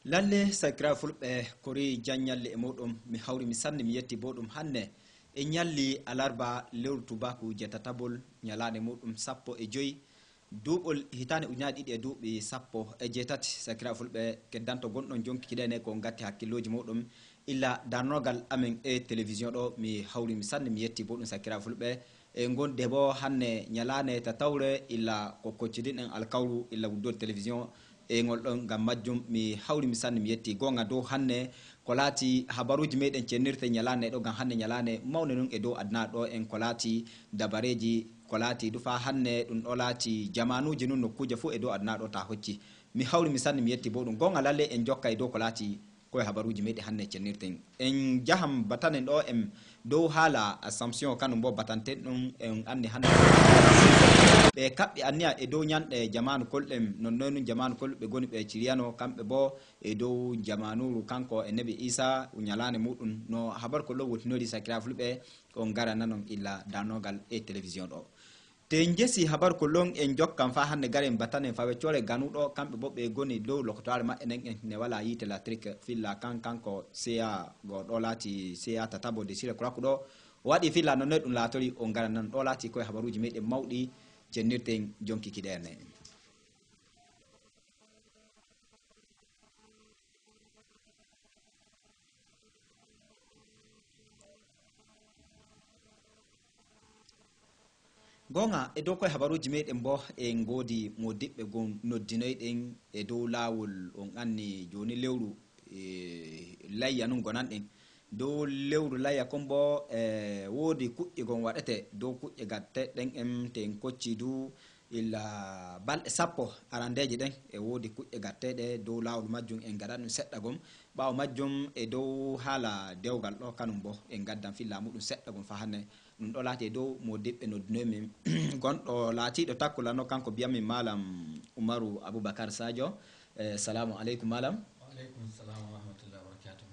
lalle sakra fulbe kori janyalle e modum mi hawri mi sanni mi yetti bodum hanne e nyalli alarba lewru tubaku jetatabol nyalade modum sappo e joyi dubol hitane unyadi e dubi sappo e jetati sakra fulbe keddanto gondon jonki kidene ko ngatti hakkiloji modum illa darnogal amen e television do mi hawri mi sanni mi yetti bodum sakra fulbe e gonde bo hanne nyalane tatawre illa ko koccidin en alkawru illa wuddol television e ngol don gam majjum mi hawri mi sanni mi yetti gonga do hanne ko laati habaruji meden cennirte nyalane do gam hanne nyalane mawne non e do adna do en ko laati dabareji ko laati du fa hanne dum do laati jamanuji non nokkuje fu e do adna do ta hocci mi hawri mi sanni mi yetti bodum gonga lalle en jokka e do ko laati ko habaruji meden hanne cennirten en jaham batanen do em do hala assumption kanum bo batanten dum en anni hanne be kabbe anniya e do nyande jamanu koldem non non jamanu kolbe goni be ciriano kambe bo e do jamanuru kanko e nabi isa unyalane mudun no habar ko lo wotnori sakira fulbe on gara nanon illa danogal e television do te ngesi habar ko long en jokkam fa hande garen batane fa weccore ganudo kambe bo be goni do lokotare ma enen ne wala yite la trick filla kanko sea go do lati sea tatabo de sire kurakudo wadi filla non dum latori on gara nan do lati ko habaruji meden mawdi cennirten jonki kidene gonga e do koy habaruji meden bo e ngodi modibbe gon noddinoyden e do lawol on anni joni lewru layya non gonanden do lewru layya kombo wodi kujje gon wadete do kujje gatte den em ten kocci du illa balde sappo arandeje den e wodi kujje gattede do lawol majjum en gadan sedda gom bawo majjum e do hala dewgal do kanum bo en gaddan filla mudum sedda gom fa hanne dum do laati do modibbe noddino men gondo laati do takkula no kanko biyami malam Umaru Abubakar Sadio assalamu alaikum malam. Wa alaikum assalam wa rahmatullahi wa barakatuh.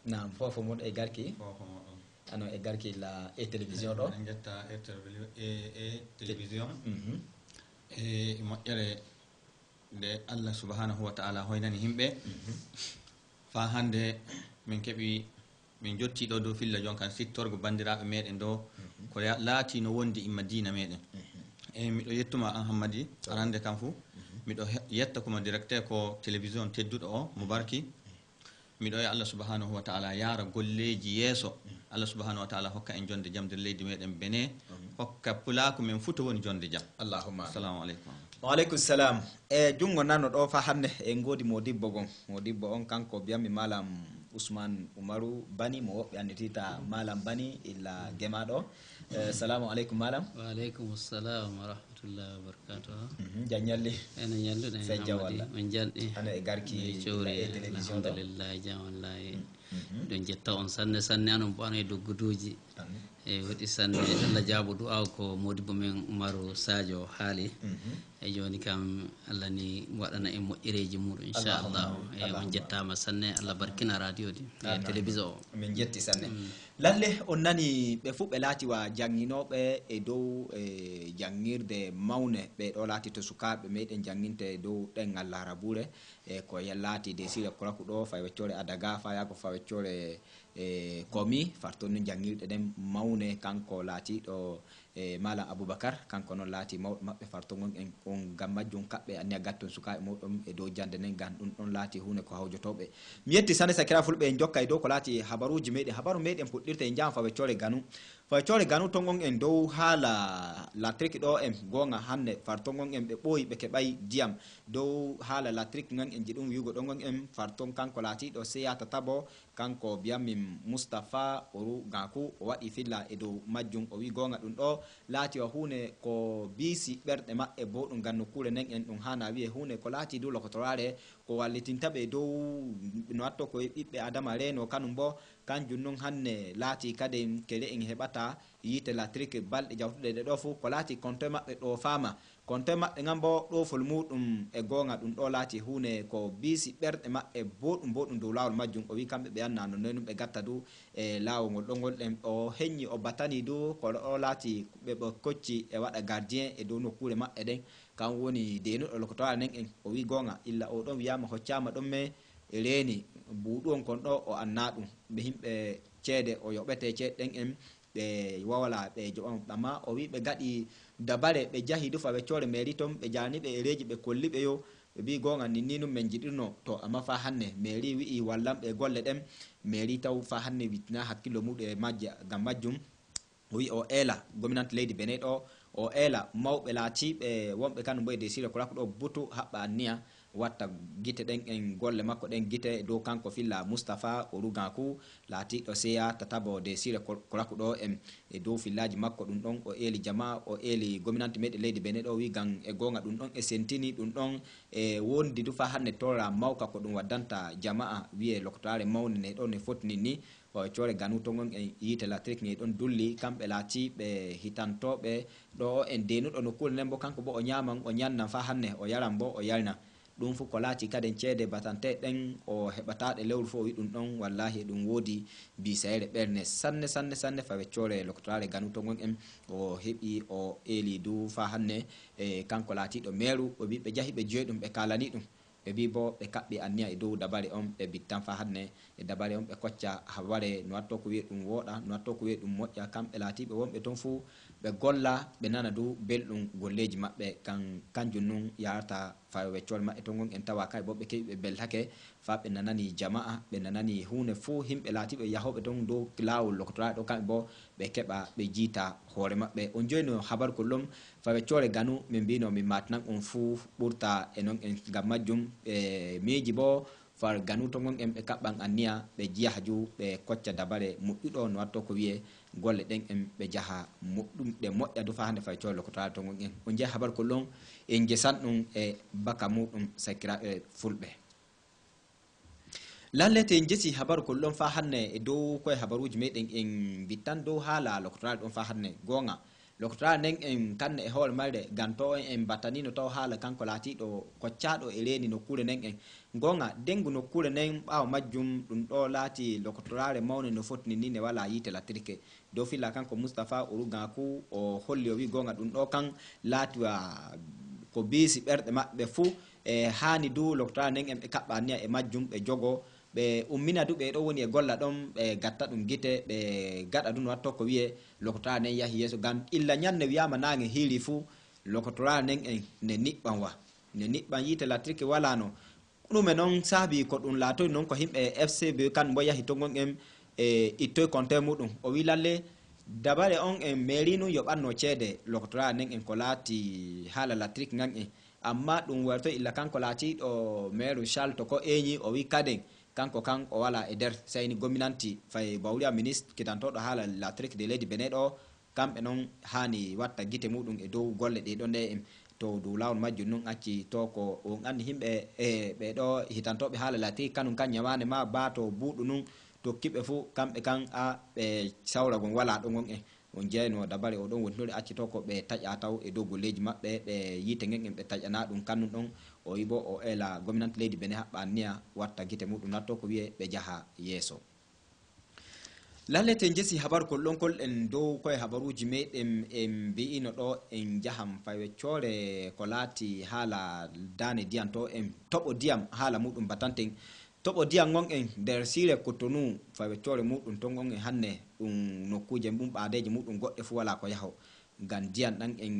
Naam fofo mon e garki Fofo mon ano e garki la e television do en jetta e television e moƴƴere de Allah subhanahu wa ta'ala hoynani himbe fa hande min kebi min jotti do filla jonkan sittorgo bandirabe meden do ko laati no wondi e Madina meden e mi do yettuma an Hammadi arande kam fu mi do yetta ko directeur ko television teddudo o Mubaraki mi do ya Allah subhanahu wa ta'ala yara golleji yeso Allah subhanahu wa ta'ala hokka en jonde jam der leydi meden Benin hokka pulaako men futo woni jonde jam Allahumma assalamu alaikum. wa alaikum salam e jungo nano do fa hanne e ngodi modibbo on kanko biyami malam Usman Umaru Bani mo wobbe anditita malam Bani illa gemado assalamu alaikum malam. Wa alaikum assalam wa rahmatullahi wa barakatuh. Janyalli ena nyallude Hamadi on jaldi ana e garki e television alhamdulillah jam wallahi don jetta on sanne anon bano e dogguduji e wadi sanne Allah jabudu aw ko modibbo men Umaru Sadio haali e joni kam Allah ni wadana e moƴƴereji mudum inchallah e on jettama sanne Allah barkina radio di e television min jetti sanne lalle on nani be fubbe laati wa janginobe e dow jangirde mawne be do laati to sukabe meden janginte dow dengal larabure e ko yallati de sire kurakudo fa weccore adaga fa yago fa weccore komi farton jangirde den mawne kanko laati do malam Abubakar kanko non laati mabbe farton en on gammajum kabbe anniya gatton sukabe modum e do jande nen gan dum don laati hune ko hawjotobe mi yetti sane sakira fulbe en jokka e do ko laati habaruji meden habaru meden puddirte en jam fa weccore ganu tongon en dow hala latrique do en gonga hanne fartongon en be boyi be kebay diam dow hala latrique ngan en jidum yugo dongon en farton kanko laati do seyata tabo kanko biyami Mustafa oru gaku o wadi filla e dow majjum o wi gonga dum do laati wa hune ko bisi berde mabbe bodum ganno kure nen en dum hana wi hune ko laati do lokotorare ko wallitintabe dow no atto ko bibbe adama reno kanum bo kanjum non hanne laati kade kele en hebata yite latrique balde jawtude de do fu ko laati konto mabbe do fama konto mabbe ngambo do fol mudum e gonga dum do laati hune ko bisi berde mabbe bodum do lawol majjum o wi kambe be anna no nenum be gatta du e lawol dongol dem o henni o batani du ko do laati be bo kocci e wada gardien e do nokkure mabbe den kan woni de no lokoto nen en o wi gonga illa o don wiyama hoccama don me e reeni buuɗu on kon ɗo o anna ɗum ɓe himɓe ceede o yoɓete ceeɗɗen en ɓe wawala ɓe joɓam amma o wi ɓe gaɗi dabare ɓe jahi du faweccore mairie ton ɓe janiɓe e reji ɓe kolliɓe yo ɓe mbi gonga ninni num min jiɗirno to amma fa hanne mairie wi'i wallanɓe golle ɗen mairie taw fa hanne wittina hakkillo muɗum e majja ngam majjum o wi o eela gominante leydi Benin ɗo o eela mawɓe laatiɓe wonɓe kanum bo e desire ko rakko ɗo butu haɓɓa anniya watta gite ɗen en golle makko ɗen gite dow kanko filla Moustapha Oruganku laatiɗo seya tatabo desire ko rakko ɗo en e dow fillaji makko ɗum ɗon o eeli jama o eeli gominante meɗen leydi Benin ɗo wi gan e gonga ɗum ɗon e sentini ɗum ɗon e wondi du fa hannde torra mawka ko ɗum waddanta jama'a wiye lokotare mawne ne ɗo ne fotini ni core ganu to gon en yite électrique ni ɗon dulli kamɓe laati ɓe hitantoɓe ɗo en denuɗo nokkure nden bo kanko bo o ñaman o ñannan fa hannde o yaran bo o yalna ɗum fu ko laati kadi ceede batante ɗen o heɓataɗe lewru fo o wi ɗum ɗon wallahi ɗum woodi bisayre ɓerne sanne fa weccore lokotare ganu to gon en o heɓi o eeli du fa hannde e kanko laatiɗo meeru o wi ɓe jahi ɓe joyi ɗum ɓe kalani ɗum ɓe mbi bo ɓe kaɓɓi anniya e dow dabare on ɓe bittan fa hannde e dabare on ɓe kocca habare no watto ko wiye ɗum wooɗa no watto ko wiye ɗum moƴƴa kamɓe laatiɓe wonɓe toon fuu ɓe golla ɓe nana du belɗum golleji maɓɓe kanjum nun yarata fa weccore maɓɓe to gon en tawa kay bo ɓe keɓi ɓe beltake fa ɓe nanani jama'a ɓe nanani hunde fuu himɓe laatiɓe yahoɓe toon dow lawol lokotoraɗe ɗo kamɓe bo ɓe keɓa ɓe jiita hoore maɓɓe on joyno habaru kollum fa weccore ganu min mbino min matinan on fuu ɓurta e noon en ngam majjum miiji bo far ganu to gon en ɓe kaɓɓan anniya ɓe jiya haju ɓe kocca dabare moƴƴuɗo no watto ko wiye golle ɗen en ɓe jaaha moɗɗum ɗe moƴƴa du fa hannde fay coore lokotare to gon en on jeeya habaru kollum en gesan ɗum e baka muɗum sakiraɓe fulɓe lalle te en jesi habaru kollum fa hannde e dow koye habaruji meɗen en bittan dow haala lokotare ɗon fa hannde gonga lokotare nden en kanne e hoore marde ganto en battanino taw haala kanko laatiɗo koccaɗo e reeni nokkure nden en gonga dengu nokkure nden ɓaawo majjum ɗum ɗo laati lokotorare mawne no fotini ni ne wala yiite latirke dow filla kanko Moustapha Oruganku o holli o wi gonga ɗum ɗo kan laatiwa ko biisi ɓerɗe maɓɓe fuu e haani du lokotorare nden en ɓe kaɓɓa anniya e majjum ɓe jogo ɓe ummina du ɓe ɗo woni e golla ɗon ɓe gatta ɗum gite ɓe gaɗa du no watto ko wiye lokotorare nden yahi yeeso ngam illa ñande wiyama nange hiiri fuu lokotorare nden en ne niɓɓan wa ne niɓɓan yiite latirke wala no ɗume noon saabi ko ɗum laatoy noon ko himɓe FCB kan bo yahi to gon en e ittoye compteur muɗum o wi lalle dabare on en mairie nu yoɓanno ceede lokotorare nden en ko laati haala latrique ngan en amma ɗum werto illa kanko laatiɗo maire Charles to ko eñi o wi kaden kanko kan o wala e nder sayni gominanti fay bawliya ministre kitantoɗo haala latrique de leydi Benin ɗo kamɓe noon hani watta guite muɗum e dow golle ɗeɗo nde en to dow lawol majjum nun acci to ko on andi himɓe e ɓeɗo hitantoɓe haala latrique kanum kan ñamane ma ba to buuɗu nun tokkiɓe fuu kamɓe kan a ɓe sawragon wala ɗo gon en on jeyno dabare o ɗon wontinori acci to ko ɓe taƴa taw e dow golleji maɓɓe ɓe yiite gen en ɓe taƴana ɗum kannum ɗon o wi bo o eela gominante leydi Benin haɓɓa anniya watta guite muɗum natto ko wiye ɓe jaaha yeeso lallete jesi habaru kollon kol en dow koye habaruji meɗen en mbi'ino ɗo en jaham faweccore ko laati haala dane ndiyam to en toɓo ndiyam haala muɗum batanten toɓo ndiyam gon en nder sire Cotonou faweccore muɗum to gon en hanne ɗum nokkuje ɗum ɓaadeji muɗum goɗɗe fu wala ko yaho ngam ndiyam ɗan en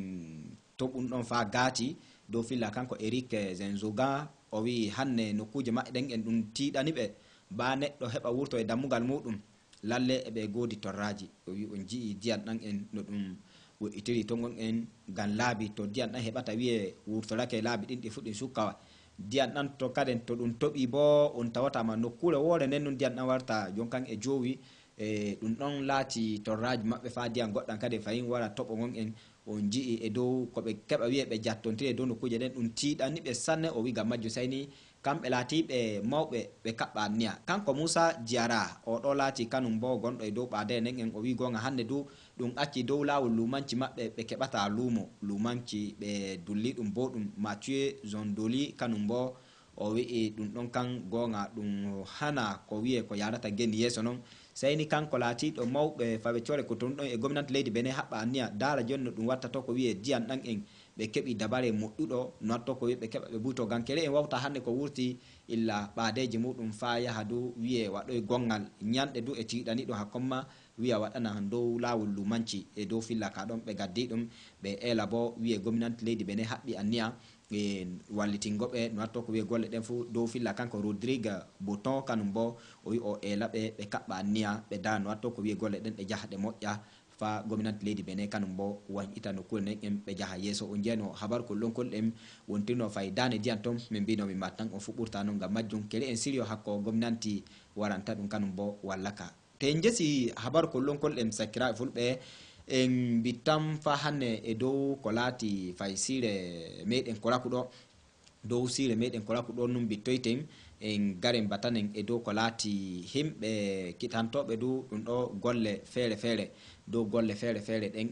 toɓum ɗon fa gaati dow filla kanko Eric Zenzoga o wi hanne nokkuje maɓɓe ɗen en ɗum tiiɗani ɓe ba neɗɗo heɓa wurto e dammugal muɗum lalle eɓe goodi torraji o wi on jii ndiyam ɗan en no ɗum wo'itiri to gon en ngam laabi to ndiyam ɗan heɓata wiye wurtorake laabi ɗin ɗi fu ɗin sukkawa ndiyam ɗan to kaden to ɗum toɓi bo on tawatama nokkure woore nden no ndiyam ɗan warta jonkan e joowi e ɗum ɗon laati torraji maɓɓe fa ndiyam goɗɗan kadi fayin wara toɓo gon en on jii e dow koɓe keɓa wiye ɓe jattontiri e dow nokkuje ɗen ɗum tiiɗani ɓe sanne o wi gam majjum sayni kamɓe laatiɓe mawɓe ɓe kaɓɓa anniya kanko Moussa Diara o ɗo laati kanum bo gonɗo e dow ɓaade nden en o wi gonga hande du ɗum acci dow lawol lumanci maɓɓe ɓe keɓata luumo lumanci ɓe dulli ɗum bo ɗum Mathieu Zondoli kanum bo o wi'i ɗum ɗon kan gonga ɗum hana ko wiye ko yarata geni yeeso noon sayni kanko laatiɗo mawɓe faweccore ko toon ɗon e gominante leydi Benin haɓɓa anniya daara joni no ɗum watta to ko wiye ndiyam ɗan en ɓe keɓi dabare moƴƴuɗo notto ko wi ɓe keɓa ɓe buto gankere en wawta hannde ko wurti illa ɓaadeji muɗum fa yaha du wiye waɗoye gongal ñanɗe du e tiiɗani ɗo hakkomma wiya waɗana dow lawol lumanci e dow filla ka ɗon ɓe gaddi ɗum ɓe eela bo wiye gomnati leydi Benin haɓɓi anniya e wallitingoɓe no watto ko wiye golle ɗen fo dow filla kanko Rodrigue Bouton kanum bo o wi o eela ɓe kaɓɓa anniya ɓe da no watto ko wiye golle ɗen ɗe jaha ɗe moƴƴa fa gomnati leydi Benin kanum bo wañƴita nokkure nden en ɓe jaha yeeso o jeeyno habaru kollonkol ɗen wontirno fayi dane ndiyan toon min mbino min mbattan on fuɓɓurta noon ngam majjum kele en sirio hakko gomnati waranta ɗum kanum bo wallaka te en jesi habaru kollonkol ɗen sakiraɓe fulɓe en bittan fa hannde e dow ko laati fayi sire meɗen kolakuɗo dow sire meɗen kolakuɗo num bittoyten en garen batanen e dow ko laati himɓe kitantoɓe du ɗum ɗo golle feere feere dow golle feere feere ɗen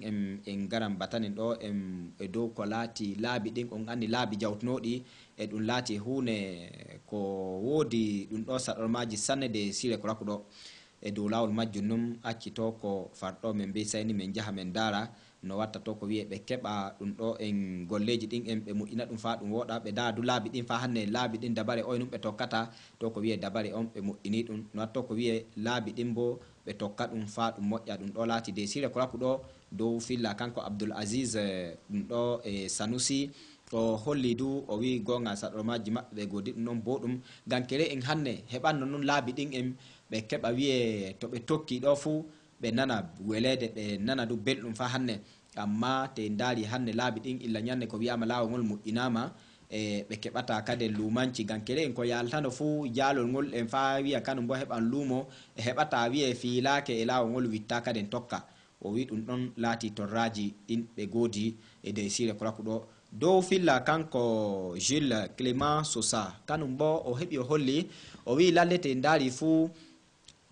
en garan batanen ɗo e dow ko laati laabi ɗin on anndi laabi jawtunoɗi e ɗum laati hunde ko woodi ɗum ɗo saɗormaji sanne de sire kolakuɗo e dow lawol majjum num accito ko farɗo men mbi sayni min jaha min daara no watta to ko wiye ɓe keɓa ɗum ɗo en golleji ɗin en ɓe moƴƴina ɗum fa ɗum woɗa ɓe daa du laabi ɗin fa hannde laabi ɗin dabare oye num ɓe tokkata to ko wiye dabare on ɓe moƴƴini ɗum no watto ko wiye laabi ɗin bo ɓe tokka ɗum fa ɗum moƴƴa ɗum ɗo laati de sire kolakuɗo dow filla kanko Abdoul Aziz ɗum ɗo e Sanusi o holli du o wi gonga saɗormaji maɓɓe ɓe godi ɗum ɗon boɗum gankere en hannde heɓanno noon laabi ɗin en ɓe keɓa wiye to ɓe tokki ɗo fuu ɓe nana welede ɓe nana du belɗum fa hannde amma te ndaari hannde laabi ɗin illa ñande ko wiyama laawol ngol moƴƴinama e ɓe keɓata kade lumanci gankere en ko yaltano fuu jaalol ngol en fa wiya kanum bo heɓan luumo e heɓata wiye fiilake e laawol ngol witta kaden tokka o wi ɗum ɗon laati torraji ɗin ɓe goodi e dey sire kolakuɗo dow filla kanko Jules Clément Sosa kanum bo o heɓi o holli o wi lalle te ndaari fuu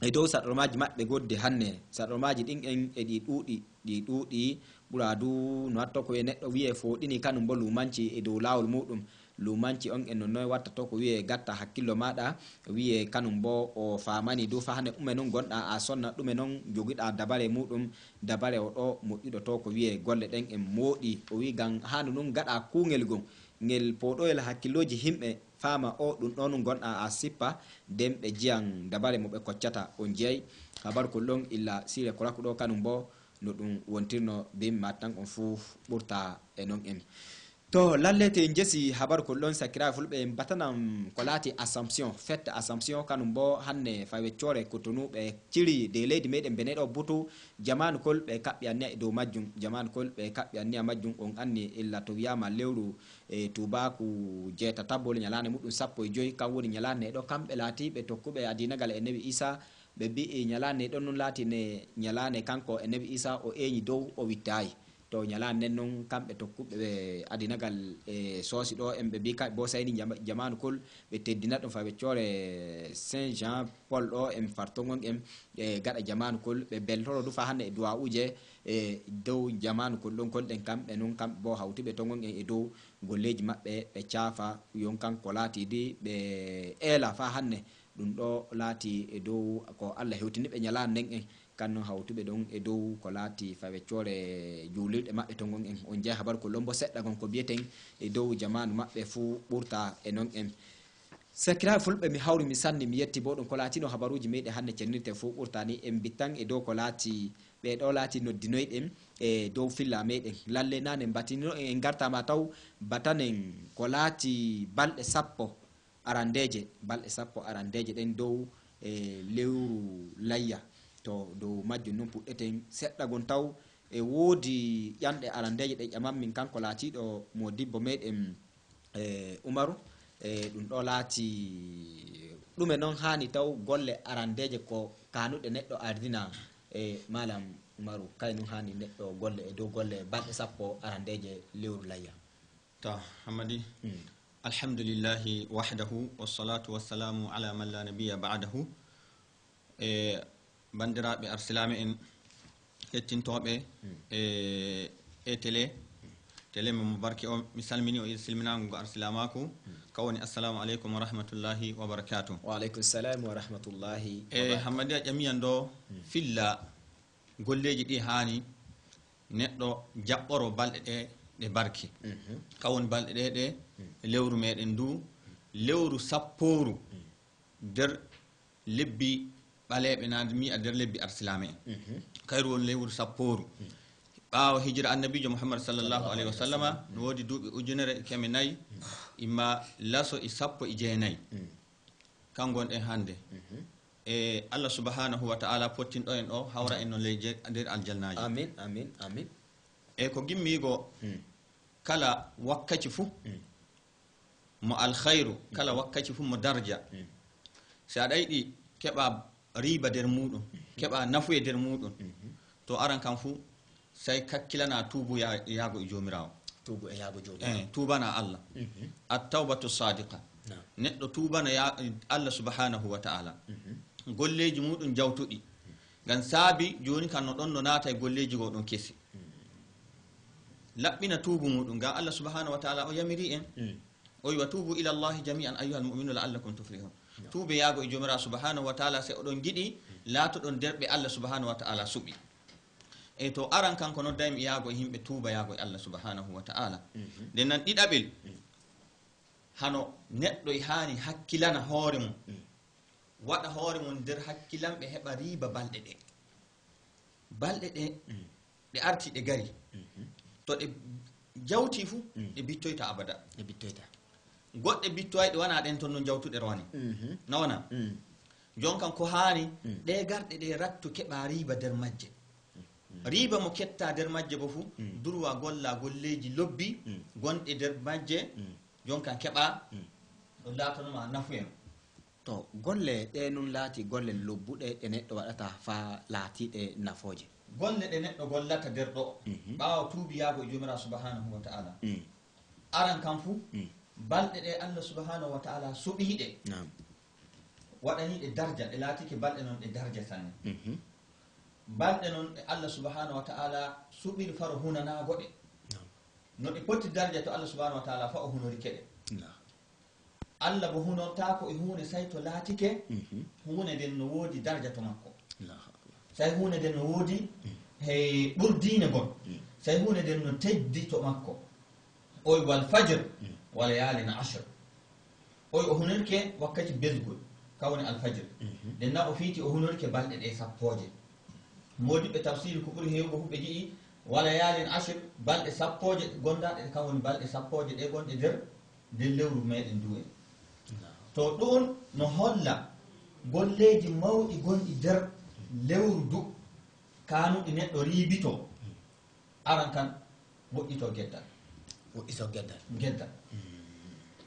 e dow saɗormaji maɓɓe godde hannde saɗormaji ɗin en e ɗi ɗuuɗi ɓura du no watto ko wiye neɗɗo wiye fooɗini kanum bo lumanci e dow laawol muɗum lumanci on en nonnoy watta to ko wiye gatta hakkillo maɗa wiye kanum bo o famani du fa hannde ɗume noon gonɗa a sonna ɗume noon jogiɗa dabare muɗum dabare o ɗo moƴƴuɗo to ko wiye golle ɗen en mooɗi o wi gam handu ɗum gaɗa kuugel gon ngel poɗoyel hakkilloji himɓe fama o ɗum ɗo nun gonɗa a sippa nden ɓe jiyan dabare mo ɓe koccata on jeeyi habaru kollon illa sire kolakuɗo kanum bo no ɗum wontirno be mattan on fuu ɓurta e non en to lallete jesi habaru kollon sakiraɓe fulɓe en batanam ko laati assumption fette assumption kanum bo hannde faweccore Cotonou ɓe ciri de leydi meɗen Benin ɗo butu jamanu kol ɓe kaɓɓi anniya e dow majjum jamanu kol ɓe kaɓɓi anniya majjum on anni illa to wiyama lewru e tubaku jeetatabol ñalande muɗum 15 kam woni ñalande ɗo kamɓe laati ɓe tokkuɓe adinagal e nebi Isa ɓe mbi ñalande ɗon nun laati ne ñalande kanko e nebi Isa o eñi dow o wittayi to ñalande nden noon kamɓe tokkuɓe ɓe adinagal e soosi ɗo en ɓe mbi kaɓe bo sayni jamanu kol ɓe teddina ɗum fa ɓeccore Saint Jean Paul ɗo en fartogon en e gaɗa jamanu kol ɓe beltoro du fa hannde e duwa uje e dow jamanu kol ɗon kol ɗen kamɓe noon kamɓe bo hawtiɓe togon en e dow golleji maɓɓe ɓe caafa yon kanko laati di ɓe eela fa hannde ɗum ɗo laati e dow ko Allah hewtiniɓe ñalande nden en kannon hawtuɓe ɗon e dow ko laati faweccore juulirɗe maɓɓe to gon en on jeeya habaru ko lombo seɗɗa gon ko mbiyeten e dow jamanu maɓɓe fuu ɓurta e non en sakiraɓe fulɓe mi hawri mi sanni mi yetti bo ɗum ko laatino habaruji meɗen hannde cernirte fuu ɓurtani en bittan e dow ko laati ɓe ɗo laati noddinoyɗen e dow filla meɗen lalle nane batino en gartama taw batanen ko laati balɗe sappo arandeje ɗen dow e lewru layya to dow majjum noon puɗɗeten seɗɗa gon taw e woodi ƴamɗe arandeje ɗe ƴaman min kanko laatiɗo modibbo meɗen Umaru ɗum ɗo laati ɗume noon hani taw golle arandeje ko kanuɗe neɗɗo ardina malam Umaru kay noon hani neɗɗo golle e dow golle balɗe sappo arandeje lewru layya to Hamadi alhamdulillahi wahdahu wassalatu wassalamu ala man la nabiyya ba'dahu bandiraɓe arsilame en hettintoɓe e télé mo barke o mi salmini o silminago go arsilamaku kawoni assalamu aleykum wa rahmatullahi wa barakatuh wa aleykum salam wa rahmatullahi Hammadi a ƴamiyan ɗo filla golleji ɗi hani neɗɗo jaɓɓoro balɗe ɗe ɗe barki kawon balɗe ɗe ɗe lewru meɗen ndu lewru sapporu nder lebbi ɓaleɓe nade mi a nder lebbi arsilame en kayru won lewru sapporu ɓaawo hijira annabijo mouhammad sallllahu alayhi wa sallama no woodi duuɓi 1400 imma laso e 19 kan gonɗen hannde e allah subhanahu wa ta'ala pottinɗo en ɗo hawra en no ley nder aljannaji amin amin amin e ko gimmigo kala wakkati fuu mo alkhayru kala wakkati fuu mo darja si aɗa yiɗi keɓa riba nder muɗum keɓa nafu e nder muɗum to aran kam fuu say kakkilana tuubu yaago e jomirawo tuubu e yaago jomirawo tuubana allah attawbatu sadiqa neɗɗo tuubana allah subhanahu wa ta'ala golleji muɗum jawtuɗi ngam saabi joni kan no ɗon no naata e golleji go ɗon kesi laɓɓina tuubu muɗum ngam allah subhanahu wa ta'ala o yamiri en o wi wa tuubu ila llahi jami'an ayuha almu'minuna la'allakum tuflihun tuube yaago e jomirawo subhanahu wa ta'ala se oɗon giɗi laatoɗon derɓe allah subhanahu wa ta'ala suɓi e to aran kanko noddaymi yaago e yimɓe tuuba yaago e allah subhanahu wa ta'ala nden nan ɗiɗaɓel hano neɗɗo e haani hakkilana hoore mum waɗa hoore mum nder hakkilanɓe heɓa riba balɗe ɗe ɗe arti ɗe gari to ɗe jawti fuu ɗe bittoyta abada e bittoyta goɗɗe bittoyɗe wona ɗen toon no jawtuɗe rowani nawona jon kan ko haani ɗe garɗe ɗe rattu keɓa riba nder majje riba mo ketta nder majje bo fuu durwa golla golleji lobbi gonɗe nder majje jon kan keɓa ɗo laatanoma nafu en to golle ɗe nun laati golle lobbuɗe ɗe neɗɗo waɗata fa laatiɗe nafooje golle ɗe neɗɗo gollata nder ɗo ɓaawa tuubi yaago e jomirawo subhanahu wa ta'ala aran kam fuu balɗe ɗe allah subhanahu wa ta'ala suɓiiɗe waɗaniɗe darja ɗe laatike balɗe noon ɗe darja sanne balɗe noon ɗe allah subhanahu wa ta'ala suɓiri faro hunanago ɗe no ɗe poti darja to allah subhanahu wa ta'ala fa o hunorike ɗe allah bo hunortako e hunde say to laatike hunde nden no woodi darja to makko say hunde nden no woodi he ɓurdine gon say hunde nden no teddi to makko oy wal fajre wala yaalina ashre oy o hunirke wakkati besgol kawni alfajre nden na o fiiti o hunirke balɗe ɗe sappoje modiɓe tafsir ko ɓuri hewgo fu ɓe jii wala yaalin ashre balɗe sappoje gondaɗe kam woni balɗe sappoje ɗe gonɗe nder lewru meɗen du en to ɗum no holla golleji mawɗi gonɗi nder lewru du kanuɗi neɗɗo riibito aran kan woɗɗito geddal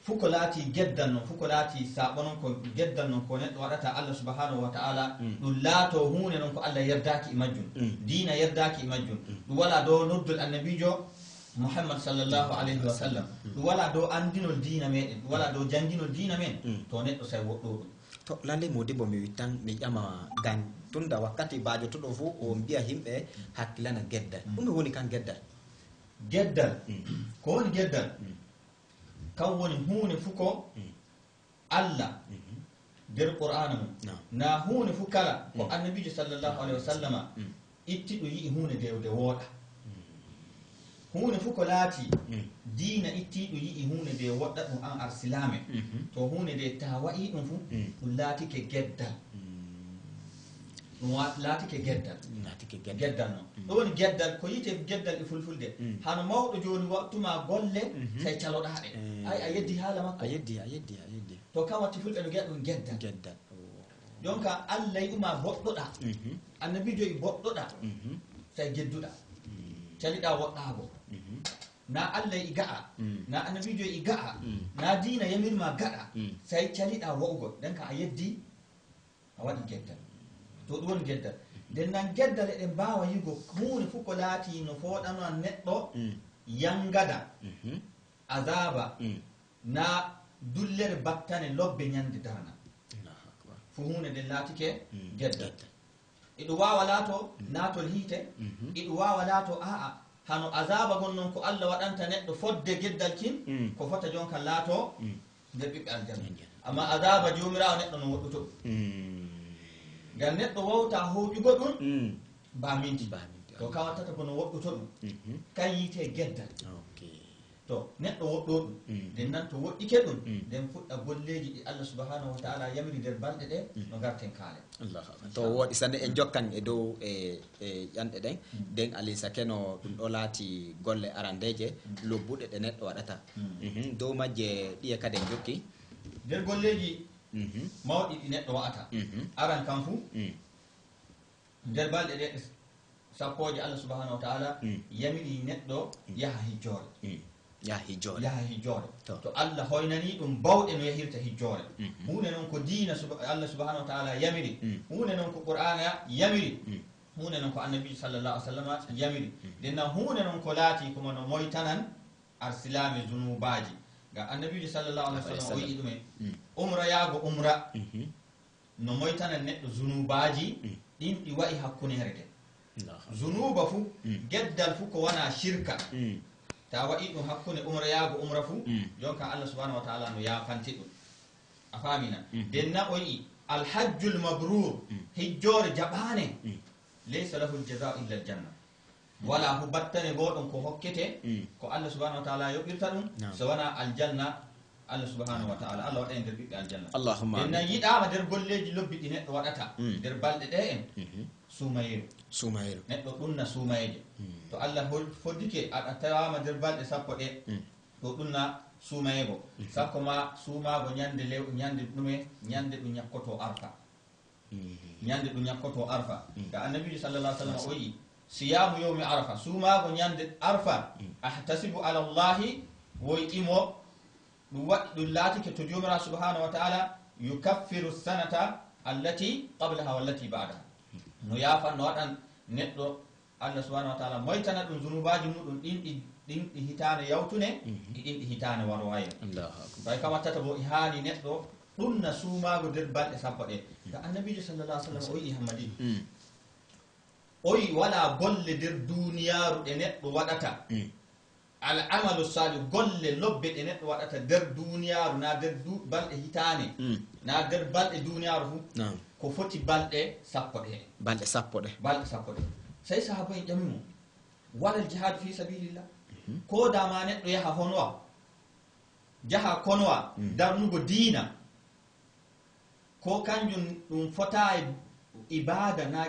fuu ko laati geddal noon fuu ko laati saɓo noon ko geddal noon ko neɗɗo waɗata allah subhanahu wa ta'ala ɗum laato hunde noon ko allah yerdaki e majjum diina yerdaki e majjum ɗum wala dow noddol annabijo mouhammad sallllahu alayhi wa sallam ɗum wala dow andinol diina meɗen ɗum wala dow janginol diina men to neɗɗo say woɗɗo ɗum to lalle modibo mi wittan mi ƴama gan tunda wakkati bajotoɗo fuu o mbiya himɓe hakkilana geddal ɗum woni kan geddal ko woni geddal kam woni hunde fuu ko allah nder qur'ana mum na hunde fuu kala ko annabijo sallllahu alayhi wa sallama itti ɗo yi'i hunde dewde wooɗa hunde fuu ko laati diina ittiɗo yi'i hunde nde woɗɗa ɗum an arsilame to hunde nde ta waɗi ɗum fuu ɗum laatike geddal ɗum laatike geddal noon ɗo woni geddal ko yite geddal e fulfulde hano mawɗo joni wattuma golle say caloɗaɗe ay a yeddi haala makko a yeddi to kam watti fulɓe no gueɗa ɗum geddal donc allah yiɗuma boɗɗoɗa annabijo e boɗɗoɗa say gedduɗa caliɗa woɗɗago na allah e ga'a na annabijo e ga'a na diina yamirma gaɗa say caliɗa wo'ugol donc a yeddi a waɗi geddal to ɗum woni geddal nden nan geddal eɗen mbawa yigo hunde fof ko laati no fooɗanoan neɗɗo yangada azaba na dullere battane lobbe ñande darana fo hunde nden laatike geddal eɗum wawa laato naatol hiite eɗum wawa laato aa hano azaba gon noon ko allah waɗanta neɗɗo fodde geddal kin ko fota jon kan laato nder ɓiɓɓe aljanna amma azaba jomirawo neɗɗo no woɗɗuto ngam neɗɗo wawta hoƴugo ɗum ba minti to ka wattata kono woɗɗuto ɗum kan yiite geddal to neɗɗo woɗɗo ɗum nden nan to woɗɗike ɗum nden fuɗɗa golleji ɗi Allah subhanahu wa ta'ala yamiri nder balɗe ɗe no garten kaalen to woɗi sanne en jokkan e dow e ƴanɗe ɗen nden alisa keno ɗum ɗo laati golle arandeje lobbuɗe ɗe neɗɗo waɗata dow majje ɗiye kadi en jokki nder golleji mawɗi ɗi neɗɗo wa'ata aran kam fuu nder balɗe ɗe sappoje Allah subhanahu wa ta'ala yamiri neɗɗo yaha hijjore yaha hijjore to Allah hoynani ɗum bawɗe no yahirta hijjore hunde noon ko diina Allah subhanahu wa ta'ala yamiri hunde noon ko qur'ana yamiri hunde noon ko annabi sallallahu alaihi wasallam yamiri nden hunde noon ko laati kuma no moytanan arsilame zunubaji ga annabi sallallahu alaihi wasallam o yi ɗumen umra yaago umra no moytanan neɗɗo zunubaji ɗin ɗi wa'i hakkunere de zunuba fu geddal fu ko wana shirka ta waɗi ɗum hakkunde umra yaago umra fu jonka Allah subhanahu wa ta'ala no yafanti ɗum a famina nden na o yi alhajjul mabrur hijjore jaɓane laysa lahu aljazau illa aljanna wala fu battane goɗon ko hokkete ko Allah subhanahu wa ta'ala yoɓirta ɗum so wana aljanna Allah subhanahu wa ta'ala Allah waɗa e nder ɓiɓɓe aljanna nden na yiɗama nder golleji lobbi ɗi neɗɗo waɗata nder balɗe ɗe en sumayeru neɗɗo ɗumna sumayeje to Allah foddike aɗa tawama nder balɗe sappo ɗe to ɗumna sumayego sakko ma sumago ñande ɗume ñande ɗum ñakkoto arfa ñande ɗum ñakkoto arfa ga annabi sallallahu alaihi wasallam o yi siyamu yawmi arfa sumago ñande arfa ahtasibu ala allahi woy imo ɗum waɗi ɗum laatike to jomira subhanahu wa ta'ala yukaffiru sanata allati qablaha wallati ba'daha no yafan no waɗan neɗɗo Allah subhanahu wa ta'ala moytana ɗum zunubaji muɗum ɗin ɗi hitane yawtune ɗin ɗi hitane waro wayre bay kam wattata bo hani neɗɗo ɗumna sumago nder balɗe sappo ɗe ga annabijo sallallahu alaihi wasallam o yi hammadi o yi wala golle nder duniyaru ɗe neɗɗo waɗata al amalu salih golle lobbe ɗe neɗɗo waɗata nder duniyaru na nder balɗe hitane na nder balɗe duniyaru fu ko foti balɗe sappo ɗe sey sahaba en ƴamimo waɗal jihad fi sabilillah ko dama neɗɗo yaha honwa jaha konwa darnugo diina ko kanjum ɗum fota ibada na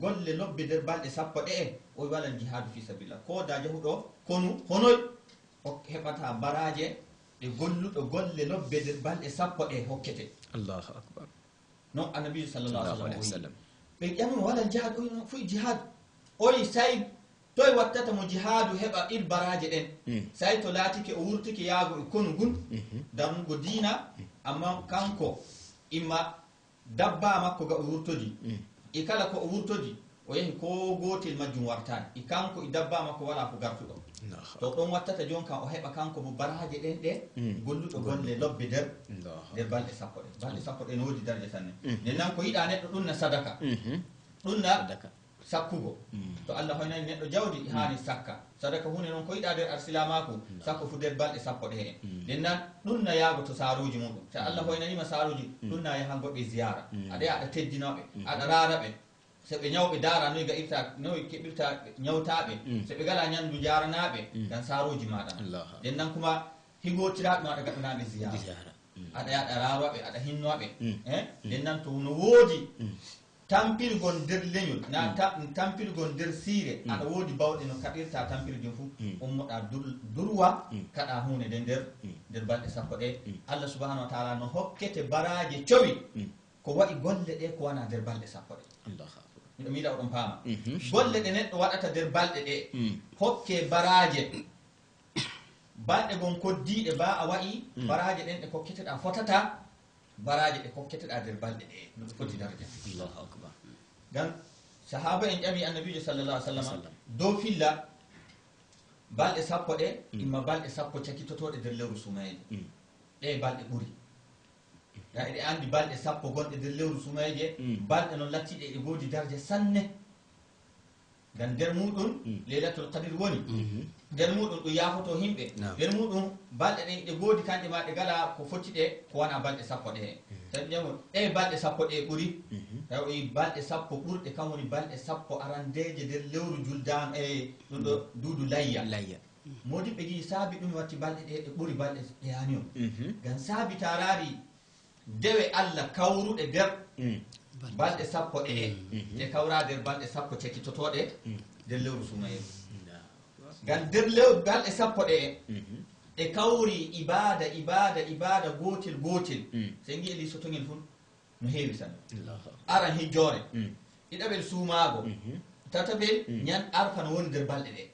golle lobbe nder balɗe sappo ɗe o waɗal jihad fi sabilillah ko da jahuɗo konu honoy o heɓata baraje ɗe golluɗo golle lobbe nder balɗe sappo ɗe hokkete Allahu akbar non annabi sallallahu alaihi wasallam ɓe ƴamimo waɗal jihad o fuyi jihad oyi say toye wattata mo jihadu heɓa ir baraje ɗen say to laatike o wurtike yaago e konu gun darnugo diina amma kanko imma dabba makko ga o wurtoji e kala ko o wurtoji o yahi ko gotel majjum wartani e kanko e dabba makko wala ko gartuɗo to ɗon wattata jonka o heɓa kanko mo baraje ɗen ɗe golluɗo golle lobbe nder balɗe sappo ɗe no wodi darje sanne nden nan ko yiɗa neɗɗo ɗumna sadaka ɗumna sakkugo to Allah hoynani neɗɗo jawdi hani sakka sadaka hunde noon ko yiɗa nder arsilamako sakko fu nder balɗe sappo ɗe hen nden nan ɗumna yaago to saruji muɗum so Allah hoynanima saruji ɗumna yahangoɓe ziyara aɗa aɗa teddinoɓe aɗa raraɓe so ɓe ñawɓe dara noyi gairta noyi keɓirta ñawtaɓe so ɓe gala ñandu jaranaɓe gan saruji maɗa nden nan kuma higotiraɓe no aɗa gaɗanaɓe ziyara aɗa yaɗa raroɓe aɗa hinnoɓe nden nan to no woodi tampirgol nder leñol na tampirgol nder siire aɗa woodi bawɗe no kaɗirta tampirgol fu ummoɗa durwa kaɗa hunde nde nder balɗe sappo ɗe Allah subhanahu wa ta'ala no hokkete baraje cowi ko waɗi golle ɗe ko wana nder balɗe sappo ɗe miɗo miiɗa oɗon paama golle ɗe neɗɗo waɗata nder balɗe ɗe hokke baraje balɗe gon koddiɗe ba a waɗi baraje ɗen ɗe kokketeɗa fotata baraje ɗe kokketeɗa nder balɗe ɗe no ɗe foti darja Allahu akbar gan sahaba en ƴami annabijo sallallahu alaihi wasallam dow filla balɗe sappo ɗe imma balɗe sappo cakitotoɗe nder lewru sumayje ɗe balɗe ɓuri ya eɗe andi balɗe sappo gonɗe nder lewru sumayje balɗe no lattiɗe ɗe goodi darje sanne gan nder muɗum leylatul qadir woni nder muɗum ɗum yafoto himɓe nder muɗum balɗe ɗen ɗe goodi kanƴe ma ɗe gala ko foti ɗe ko wona balɗe sappo ɗe he tan ƴamo ɗe balɗe sappo ɗe ɓuri taw o yi balɗe sappo ɓurɗe kam woni balɗe sappo arandeje nder lewru juldan e ɗum ɗo duudu layya modiɓe gi saabi ɗum watti balɗe ɗe ɗe ɓuri balɗe ɗe hani o ngam saabi tarari dewe Allah kawruɗe nder balɗe sappo ɗe kawra nder balɗe sappo cekkitotoɗe nder lewru sumayeru ngam nder balɗe sappo ɗe ɗe kawri ibada gotel sen gi lisotogel fu no heewi tan aran hijjore ɗiɗaɓel suumago tataɓel ñan arfa no woni nder balɗe ɗe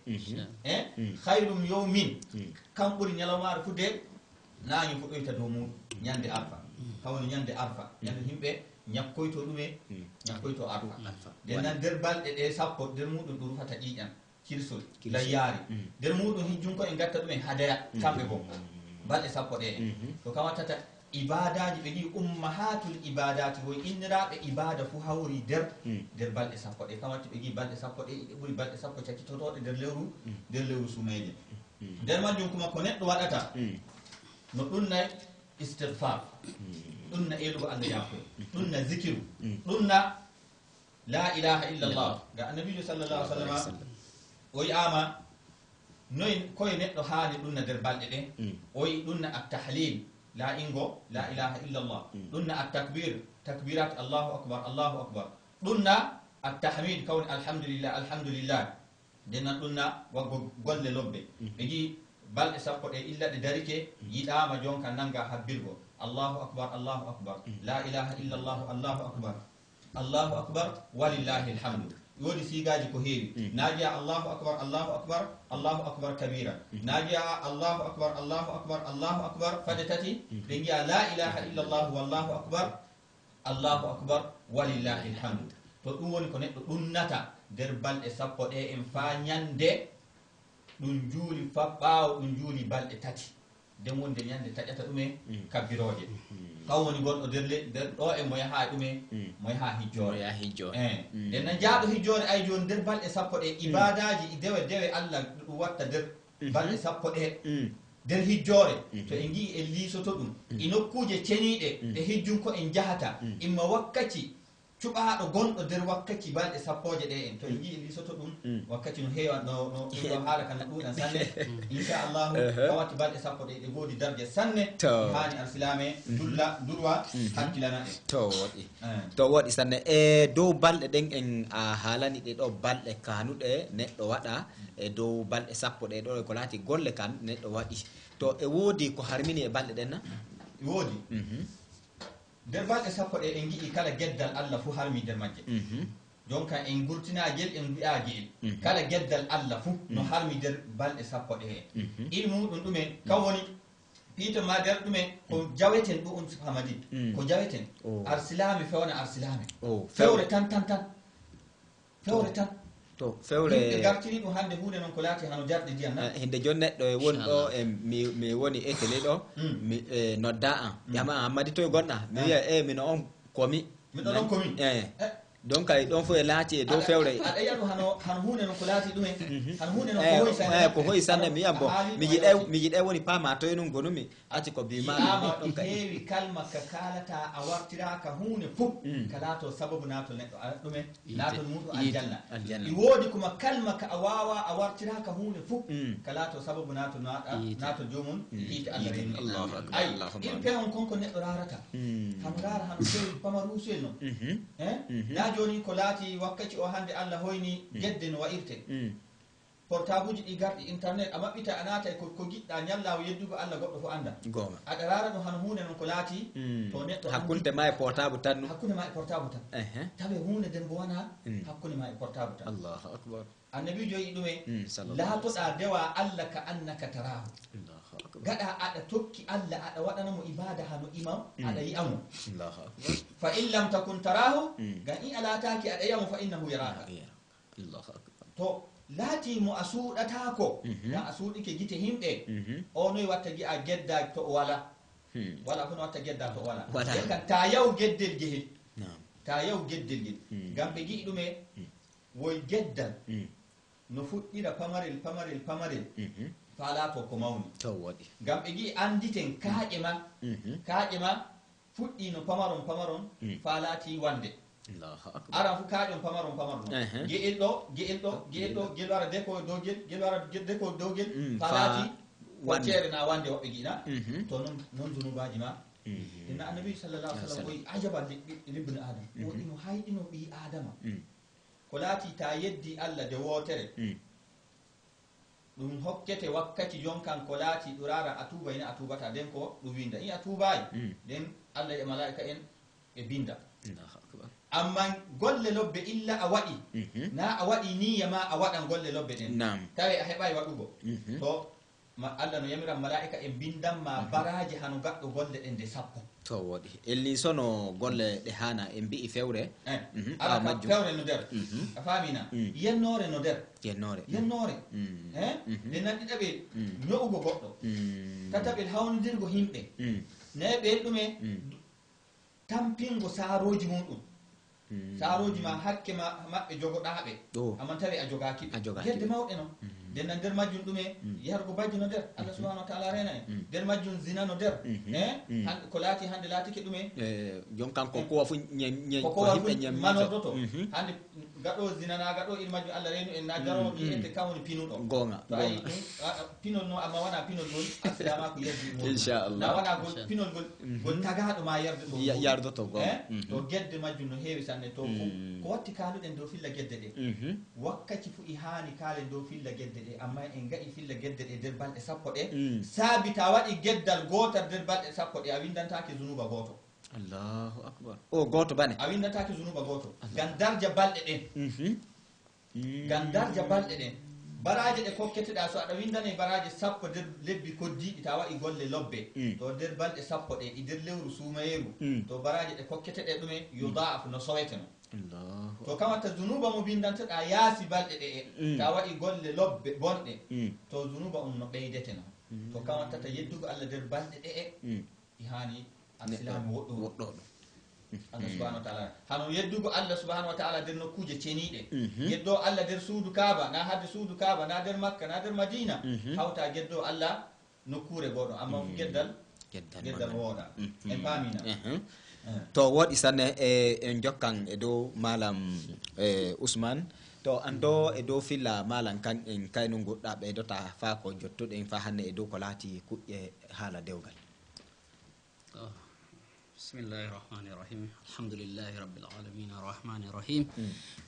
hayrum yawmin kam ɓuri ñalawmaare fu de nañi fuɗɗoyta dow muɗum ñande arfa kawni ñande arfa ñande himɓe ñakkoyto ɗume ñakkoyto arfa nden nan nder balɗe ɗe sappo nder muɗum ɗum rufata ƴiƴam kirsol layyaari nder muɗum hijjunko en gatta ɗumen hadaya kamɓe bo balɗe sappo ɗe to kam wattata ibadaji ɓe ɗi ummahatul ibadati woy inniraɓe ibada fu hawri nder balɗe sappo ɗe kam watti ɓe gi balɗe sappo ɗe ɗe ɓuri balɗe sappo cakkitotoɗe nder lewru sumeje nder majjum kuma ko neɗɗo waɗata no ɗumna istigfar ɗumna elugo Allah yakoy ɗumna zikiru ɗumna la ilaha illallah ga annabijo sallallahu alih wa sallam o yiyama noyi koye neɗɗo haani ɗumna nder balɗe ɗe o yi ɗumna attahlil la ingo la ilaha illallah ɗumna attakbir takbirat allahu akbar ɗumna attahmid kawni alhamdulillah ndennan ɗumna waggo golle lobbe ɓe gi balɗe sappo ɗe illa ɗe darike yiɗama jonka nanga habbirgo allahu akbar la ilaha illallah allahu akbar walillahi alhamdu woodi sigaji ko heewi najiya allahu akbar kabira najiya allahu akbar fade tati ɓe giya la ilaha illallah wallahu akbar walillahi alhamdu to ɗum woni ko neɗɗo ɗunnata nder balɗe sappo ɗe en fa ñande ɗum juuli fa ɓaawo ɗum juuli balɗe tati nden wonde ñande taƴata ɗume kabbiroje kam woni gonɗo nder ɗo e mo yaha ɗume mo yaha hijjore nden nan jaaɗo hijjore ay joni nder balɗe sappo ɗe ibadaji dewe Allah ɗum watta nder balɗe sappo ɗe nder hijjore to en gii en liisoto ɗum e nokkuje ceniɗe ɗe hijjunko en jahata imma wakkati cuɓaɗo gonɗo nder wakkati balɗe sappoje ɗe en to en jii lisoto ɗum wakkati no heewa no haala kana ɗuɗan sanne inchallahu kawatti balɗe sappo ɗe ɗe goodi darje sanne hani arsilame durwa hakkilana en to waɗi sanne e dow balɗe ɗen en a haalani ɗe ɗo balɗe kanuɗe neɗɗo waɗa e dow balɗe sappo ɗe ɗo ko laati golle kan neɗɗo waɗi to e woodi ko harmini e balɗe ɗen na woodi nder balɗe sappo ɗe en gi'i kala geddal Allah fu harmi nder majje jonka en gurtinagel en mbi'agel kala geddal Allah fu no harmi nder balɗe sappo ɗe ilmu ɗum ɗumen kam woni piito ma nder ɗumen ko jaweten ɗo on hamadi ko jaweten arsilami fewna arsilami fewre tan fewre tan to fewre yimɓe gartiri ɗum hannde hunde noon ko laati hano jarɗe ndiyam na hinde joni neɗɗo e woni ɗo mi woni e télé ɗo nodda an ƴama hammadi toye gonɗa mi wiya mino on komi miɗo ɗon komi donc kay ɗon fof e laati e dow fewre aɗa yiya ɗum hano hunde noon ko laati ɗumen hano hunde noon ko hoyi sanne mi wiyam bo mi jiɗe woni paama toye ɗum gonumi acci ko bimaɗum ɗum heewi kalma ka kalata a wartiraka hunde fof ka laato sababu nato neɗɗo ɗume laatol muɗum aljanna i woodi kuma kalma ka a wawa a wartiraka hunde fof ka laato sababu nato nato jomum yiite Allah reni ay il pehon konko neɗɗo rarata hano rara hano sewi pamaru sel noon na joni ko laati wakkati o hande Allah hoyni gedde no wa'irte portable ji ɗi garɗi internet a maɓɓita a naata e ko giɗɗa ñallawo yeddugo Allah goɗɗo fo anda aɗa rara ɗum hano hunde noon ko laati to neɗɗo hakkunde ma e portable tan hakkunde ma e portable tan tawe hunde nden bo wona hakkunde ma e portable tan Allahu akbar annabijo yi ɗume laatoɗa dewa Allah ka annaka tarahu gaɗa aɗa tokki Allah aɗa waɗanamo ibada hano imam aɗa yi'amo fa in lam takun tarahu ngam in a laataki aɗa yiyamo fa innahu yaraka to laati mo a suuɗatako ngam a suuɗike gite himɓe o noyi watta gi a gedda to o wala fof no watta gedda to o wala en kam ta yaw geddel gehel ngam ɓe gi'i ɗume woy geddal no fuɗɗira pamarel fa laato ko mawni ngam ɓe gi'i anditen kaaƴe ma fuɗɗi no pamaron fa laati wande Allahu akbar ara fu kaaƴon pamaron pamaron ge'el ɗo gel wara deko dogel gel wara deko dogel falati waccere na wande woɓɓe giina to non zunubaji ma inna annabi sallallahu alaihi wasallam koy ajaba libni adam wodino hayɗino ɓi adama ko laati ta yeddi allah de wotere ɗum hokkete wakkati jonkan ko laati ɗurara a tuba ina a tubata nden ko ɗum winda in a tubayi nden allah e malaika en ɓe binda amma golle lobbe illa a waɗi na a waɗi niyya ma a waɗan golle lobbe ɗen tawi a heɓai waɗugo to allah no yamiran malaika en bindanma baraji hano gaɗɗo golle ɗen de 10 to woɗi elni sono golle ɗe hana en mbi'i fewre ala ka fewre no nder a famina yennore no nder yennore nde nan ɗiɗaɓe ño'ugo goɗɗo tataɓe hawnodirgo himɓe nayi ɓen ɗume tampingo saaroji muɗum saaroji ma hakke maɓɓe jogoɗaɓe amma tawi a jogaki gedde mawɗe no nden nan nder majjum ɗume yarugo bajji no nder allah subahanahu wa taala rena en nder majjum zina no nder ko laati hande laatike ɗume jonkan ko kowa fu himɓe manordoto hande gaɗo zinanaga ɗo in majjum allah renu en na garowo ƴi'ete kawoni pinuɗo gonga to ayi pinol no amma wona pinol ngol asilamaku yerdi inchallah na wona pinol ngol tagaɗo ma yardoto to gedde majjum no heewi sanne to ko watti kaluɗen dow filla gedde ɗe wakkati fu i haani kaalen dow filla gedde ɗe amma en gaɗi filla gedde ɗe nder balɗe 10 ɗe saabi ta waɗi geddal gotal nder balɗe 10 ɗe a windantake zunuba goto allahu akbar goto bane a windantake zunuba goto gam darja balɗe ɗen gam darja balɗe ɗen baraje ɗe kokketeɗa so aɗa windane baraje 10 nder lebbi koddiɗi ta waɗi golle lobbe to nder balɗe 10 ɗe ɗi nder lewru sumayeru to baraje ɗe kokketeɗe ɗume yudaafu no soweteno to kamata zunuba mo bindanteɗa yaasi balɗe ɗe ta waɗi golle lobbe bonɗe to zunuba no ɓeydeteno to kamattata yeddugo allah nder balɗe ɗe i hani alislami woɗɗo Allah subhanahu wa ta'ala hano yeddugo Allah subhanahu wa ta'ala nder nokkuje ceniɗe geddo Allah nder suudu kaaba na hadde suudu kaaba na nder makka na nder madina hawta geddo Allah nokkure goɗo amma fu geddal wooɗa en paamina to woɗi sanne en jokkan e dow malam Ousmane to ando e dow filla malam kan en kayno goɗɗa ɓeydota fa ko jottuɗen fa hannde e dow ko laati kuƴƴe haala dewgal بسم الله الرحمن الرحيم الحمد لله رب العالمين الرحمن الرحيم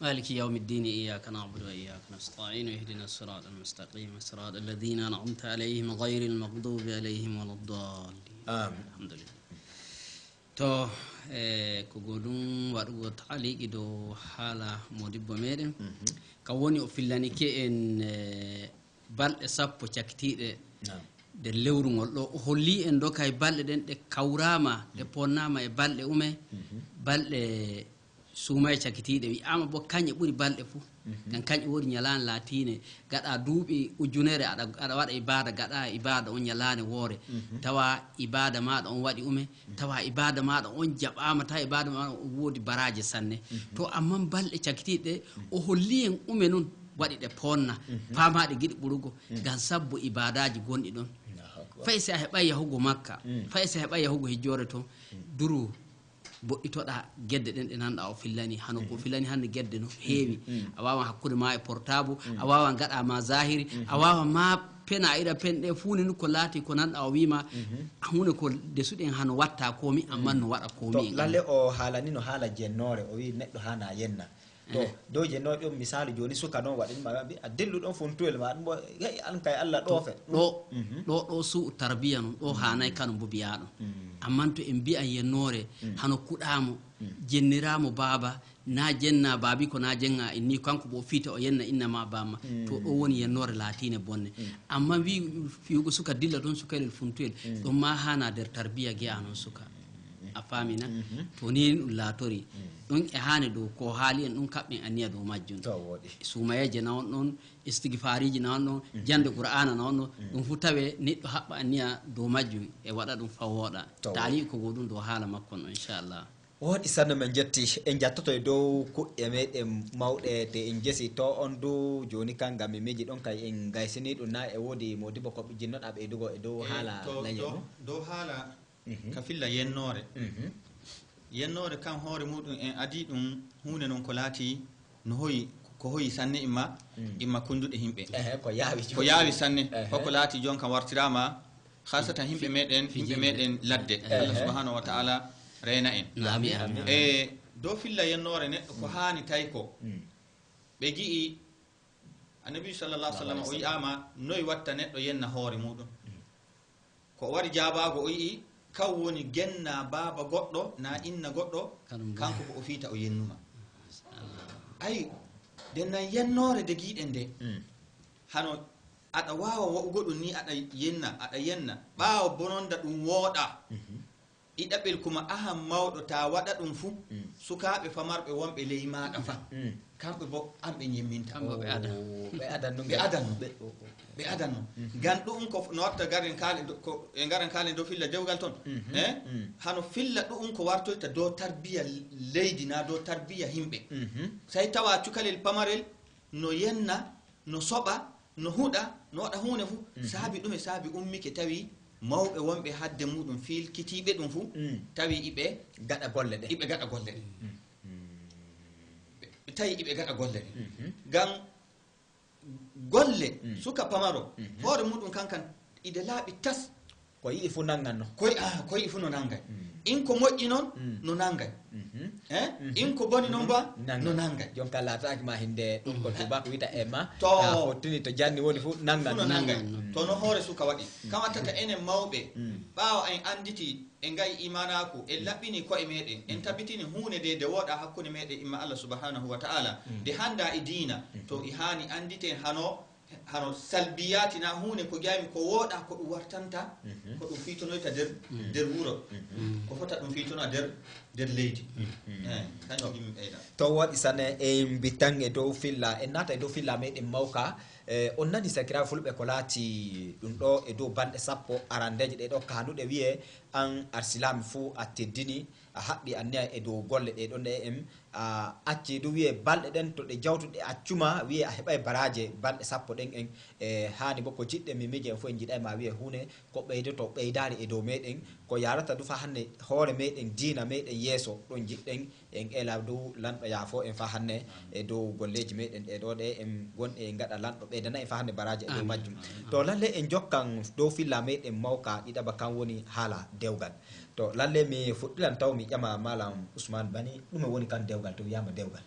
مالك يوم الدين إياك نعبد وإياك نستعين اهدنا الصراط المستقيم صراط الذين أنعمت عليهم غير المغضوب عليهم ولا الضالين آمين الحمد لله to ko goɗum waɗugo taaliki dow haala modibbo meɗen kam woni o fillanike en balɗe 10 cakkitiɗe nder lewru ngol ɗo o holli en ɗo kay balɗe ɗen ɗe kawrama ɗe ponnama e balɗe balɗe suuma e cakkitiɗe wiyama bo kañƴe ɓuuri balɗe fou gan kañƴe woodi ñalande laatine gaɗa duuɓi ujunere aɗa waɗa ibada gaɗa ibada on ñalande woore tawa ibada maɗa on waɗi tawa ibada maɗa on jaɓama tawa ibada maɗa o woodi baraji sanne to amma balɗe cakkitiɗe o holli en noon waɗi ɗe ponna famaɗe giɗi ɓurugo gam sabbo ibadaji gonɗi ɗon fay si a heɓay yahugo makka fay si a heɓay yahugo hijjore to duru boɗɗitoɗa gedde ɗen ɗe nanɗa o fillani hano ko fillani hande gedde no heewi a wawa hakkude ma e portable a wawa gaɗa ma zahiri a wawa ma pena a iɗa penɗe fuuni ni ko laati ko nanɗa o wima hunde ko desuɗen hano watta komi amma no waɗa komi lalle o haalani no haala jennore o wi neɗɗo hana yenna to dow jennore ɗum misali joni suka noon waɗinma a dilluɗon fontuwel ma ɗum bo an kay allah ɗoofe ɗo suu tarbiya noon ɗo hanay kano bo biyaɗon amman to en mbiyan yennore hano kuɗamo jenniramo baaba na jenna baabi ko na jenga inni kanko bo fiita o yenna innama bamma to ɗo woni yennore laatine bonne amma wi fiugo suka dilla ɗon sukaylel funtuwel ɗum ma hana nder tarbiya gueya noon suka a famina to ni ɗum laatori ɗum e hani dow ko haali en ɗum kaɓɓen anniya dow majjum sumayeje nawon ɗon istigfariji nawon ɗon jande qur'ana nawon ɗon ɗum fu tawe neɗɗo haɓɓa anniya dow majjum e waɗa ɗum fa wooɗa taali ko go ɗum dow haala makkon ɗo inchallah woɗi sanne men jetti en jattoto e dow kuƴƴe meɗen mawɗe te en jesi to on du joni kan gam mi miji ɗon kay en gaysini ɗum na e woodi modibo koɓe jinnoɗa ɓeydugo e dow haala lañe dow haala ka filla yennore yennore kan hoore muɗum en adi ɗum hunde noon ko laati no hoyi ko hoyi sanne imma kunduɗe himɓe ko yaawi sanne hoko laati jon kam wartirama hasatan himɓe meɗen ladde Allah subhanahu wa ta'ala reyna en e dow filla yennore neɗɗo ko hani tawi ko ɓe gi'i annabi sallallahu alaihi wasallam o yi'ama noy watta neɗɗo yenna hoore muɗum ko wari jabago o yi'i kaw woni genna baba goɗɗo na inna goɗɗo kanko ko o fiita o yennuma ayi denna yennore de giɗen nde hano aɗa wawa wa'ugo ɗum ni aɗa yenna ɓaawo bononda ɗum wooɗa ɗiɗaɓel kuma ahan mawɗo ta waɗa ɗum fuu sukaɓe famarɓe wonɓe ley maɗa fa kamɓe bo an ɓe ñemminta ɓe adanno gan ɗum ko no watta garen kaalen dow filla dewgal toon hano filla ɗum ko wartoyta dow tarbiya leydi na dow tarbiya himɓe say tawa cukalel pamarel no yenna no soɓa no huɗa no waɗa hunde fuu saabi ɗume saabi ummike tawi mawɓe wonɓe hadde muɗum filkitiɓe ɗum fuu tawi iɓe gaɗa golle ɗe tawi iɓe gaɗa golle ɗe ngam golle suka pamaro hoore muɗum kankan ide laaɓi tas ko yiɗi fuu nanganno ko yiɗi fuu no nangay in ko moƴƴi noon no nangay in ko boni noon ba no nangay jonka laataki ma hinde ɗum ko tubako wita e ma to fottini to janni woni fuu nangan no nangay to no hoore suka waɗi kam wattata enen mawɓe ɓaawa en anditi en gayi imanaku en laɓɓini koye meɗen en tabitini hunde de woɗa hakkude meɗen imma Allah subhanahu wa ta'ala de handa e diina to i hani anditen hano salbiyati na hunde ko jami ko woɗa ko ɗum wartanta ko ɗum fitonoyta nder wuro ko fota ɗum fitona nder leydi kañum ɗimi ɓeyda to waɗi sane e mbitan e dow filla en nata e dow filla meɗen mawka on nani sakiraɓe fulɓe ko laati ɗum ɗo e dow balɗe sappo arandeje ɗe ɗo kanuɗe wiye an arsilami fuu a teddini a haɓɓi anniya e dow golle ɗe ɗon ɗe en a acci ɗum wiye balɗe ɗen to ɗe jawtuɗe accuma wiye a heɓay baraje balɗe sappo ɗen en e hani bo ko jiɗɗen mi miji en fof en jiɗay ma wiye hunde ko ɓeydoto ɓeydari e dow meɗen ko yarata du fa hannde hoore meɗen diina meɗen yeeso ɗon jiɗɗen en ela dow lanɗo yaafo en fa hannde e dow golleji meɗen ɗe ɗo ɗe en gonɗe en gaɗa lanɗo ɓeydana en fa hannde baraje e dow majjum to lalle en jokkan dow filla meɗen mawka ɗiɗaɓa kan woni haala dewgal to lalle mi fuɗɗiran taw mi ƴama malam Ousmane Bani ɗume woni kan dewgal to wiyama dewgal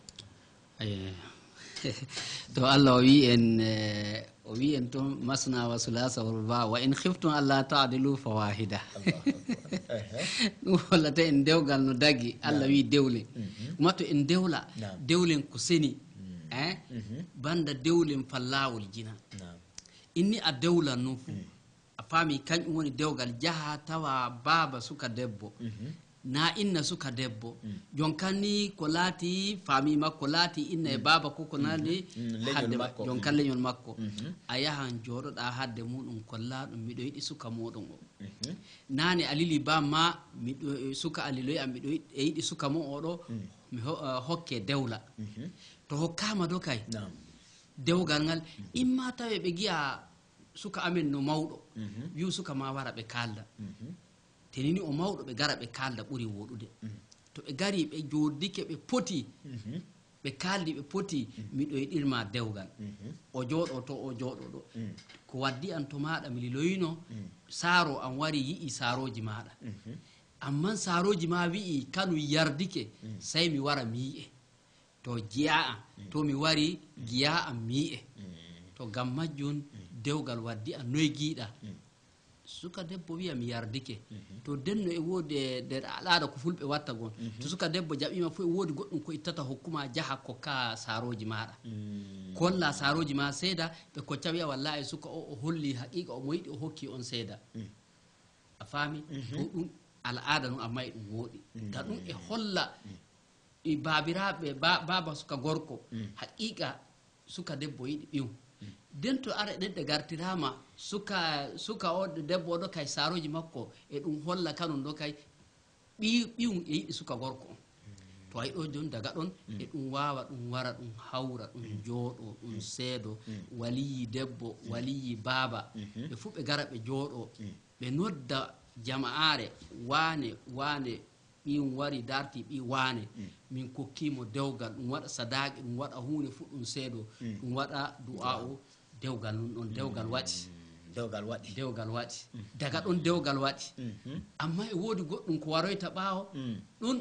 to Allah o wi en to masna wa sulasa wa ruba wa in khiftum alla ta'dilu fawahida ɗum hollata en dewgal no dagi Allah wi dewle kuma to en dewla dewlen ko seni banda dewlen fallawol jina inni a dewlan noon fu a faami kañƴum woni dewgal jaha tawa baaba suka debbo na inna suka debbo jon kanni ko laati faami makko laati inna e baaba ko nani hadde jon kan leñol makko a yahan jooɗoɗa hadde muɗum kolla ɗum miɗo yiɗi suka moɗon o nane a lili bamma miɗo suka aliloyi am miɗo yiɗi suka mo oɗo mi hokke dewla to hokkama do kay dewgal ngal imma tawe ɓe giya suka amen no mawɗo wiu suka ma wara ɓe kalda tenini o mawɗo ɓe gara ɓe kalda ɓuri woɗude to ɓe gari ɓe jodike ɓe poti ɓe kaldi ɓe poti miɗo yiɗirma dewgal o jooɗo to o jooɗo ɗo ko waddi an to maɗa mi liloyino saaro an wari yi'i saaroji maɗa amman saaroji ma wi'i kanu yardike sey mi wara mi yi'e to jiya an to mi wari giya an mi yi'e to gam majjum dewgal waddi an noye giiɗa suka debbo wiya mi yardike to denno e woodi nder al'ada ko fulɓe watta gon to suka debbo jaɓima fof e woodi goɗɗum ko ittata hokkuma jaha kokka saaroji maɗa kolla saaroji ma seeda ɓe kocca wiya wallahi suka o holli haqiqa omo yiɗi o hokki on seeda a faami to ɗum al'ada noon amma e ɗum wooɗi ta ɗum e holla babiraɓe baba suka gorko haqiqa suka debbo yiɗi ɓiw den to ara neɗɗo gartirama suka o debbo oɗo kay saaroji makko e ɗum holla kanum ɗo kay ɓiwum e yiɗi suka gorko on to ayi ɗo joni daga ɗon e ɗum wawa ɗum wara ɗum hawra ɗum jooɗo ɗum seedo waliyi debbo waliyi baaba ɓe fuu ɓe gara ɓe jooɗo ɓe nodda jama'are wane ɓiyum wari darti ɓi wane min kokkimo dewgal ɗum waɗa sadaqi ɗum waɗa hunde fu ɗum seeɗo ɗum waɗa du'a o dewgal nun ɗon dewgal waɗi daga ɗon dewgal waɗi amma e woodi goɗɗum ko waroyta ɓaawo ɗum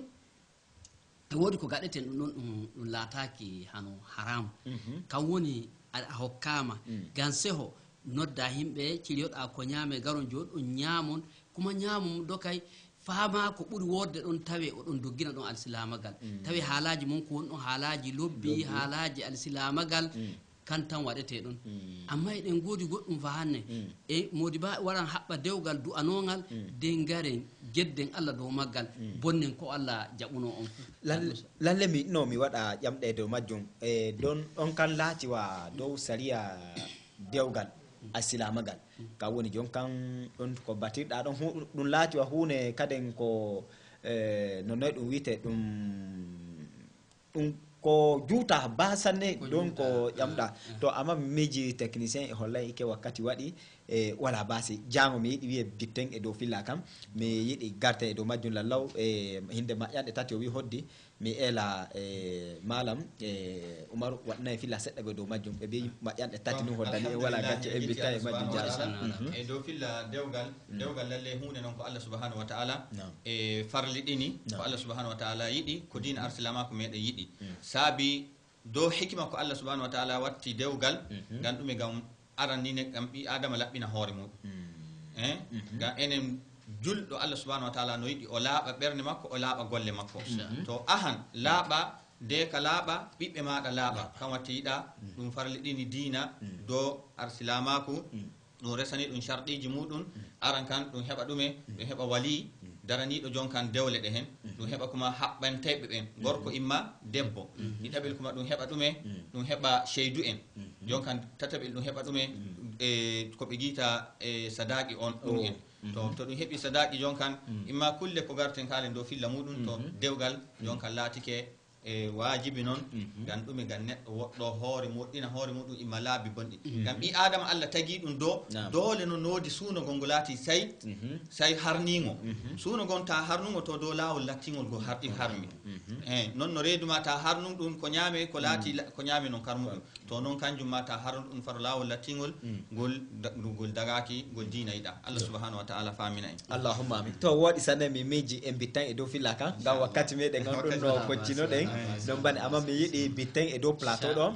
e woodi ko gaɗeten ɗum ɗon ɗum laataki hano haram kam woni a hokkama gan seho nodda himɓe ciliyoɗa ko ñaame garon joɗɗon ñaamon kuma ñaamum ɗo kay faama ko ɓuri wodde ɗon tawe oɗon doggina ɗon alsilamagal tawi haalaji mon ko wonɗon haalaji lobbi haalaji alsilamagal kan tan waɗete ɗon amma eɗen goodi goɗɗum fa hanne e modi ba waɗan haɓɓa dewgal du'anogal den garen gedden Allah dow maggal bonnen ko Allah jaɓuno on fu lalle mi no mi waɗa ƴamɗe dow majjum e don ɗon kan laatiwa dow sariya dewgal alsilamagal ka woni jon kan ɗon ko batirɗa ɗon ɗum laatiwa hunde kaden ko no noy ɗum wiyete ɗum ko juuta basanne don ko ƴamɗa to amma mi miji technicien e hollay ike wakkati waɗi wala basi jango mi yiɗi wiye bitten e dow filla kam mi yiɗi garten e dow majjum lallaw hinde maƴƴanɗe tati o wi hoddi mi ela malam Umaru waɗnayi filla seɗɗa ɓe dow majjum ɓe mbi maƴƴanɗe tati nu hoddani en wala gacce en bittan e majjum e dow filla dewgal lalle hunde noon ko Allah subhanahu wa ta'ala e farliɗini ko Allah subhanahu wa ta'ala yiɗi ko dina arsilama ko meɗen yiɗi saabi dow hikima ko Allah subhanahu wa ta'ala watti dewgal ngam ɗume gam arannine gam ɓi adama laɓɓina hoore muɗum gam enen julɗo Allah subhanahu wa ta'ala no yiɗi o laaɓa ɓernde makko o laaɓa golle makko to ahan laaɓa de ka laaɓa ɓiɓɓe maɗa laaɓa kam watti yiɗa ɗum farliɗini diina dow arsilamaku ɗum resani ɗum sharɗiji muɗum aran kan ɗum heɓa ɗume ɗum heɓa wali daraniɗo jon kan dewle ɗe hen ɗum heɓa kuma haɓɓanteɓe ɓen gorko imma debbo ɗiɗaɓel kuma ɗum heɓa ɗume ɗum heɓa cheydu en jon kan tataɓel ɗum heɓa ɗume ko ɓe guita sadaqi on ɗum en to ɗum heɓi sadaqi jon kan imma kulle ko garten kalen dow filla muɗum to dewgal jon kan laatike wajibi noon gam ɗume gam neɗɗo woɗɗo hoore moɗɗina hoore muɗum imma laabi bonɗi gam ɓi adama Allah tagui ɗum do dole no noodi suunogol ngo laati say harnigo suunogon ta harnugo to dow lawol lattingol go harmi noon no reeduma ta harnum ɗum ko ñaame ko laati ko ñaame noon karmuɗum to noon kanjum ma ta harnu ɗum faro lawol lattingol gol dagaki gol diina yiɗa Allah subhanahu wa ta'ala famina en allahumma amin to woɗi sanne mi miji en bittan e dow filla kan gam wakkati meɗen on ɗum no koccinoɗen ɗon bani amma mi yiɗi bitten e dow plateau ɗo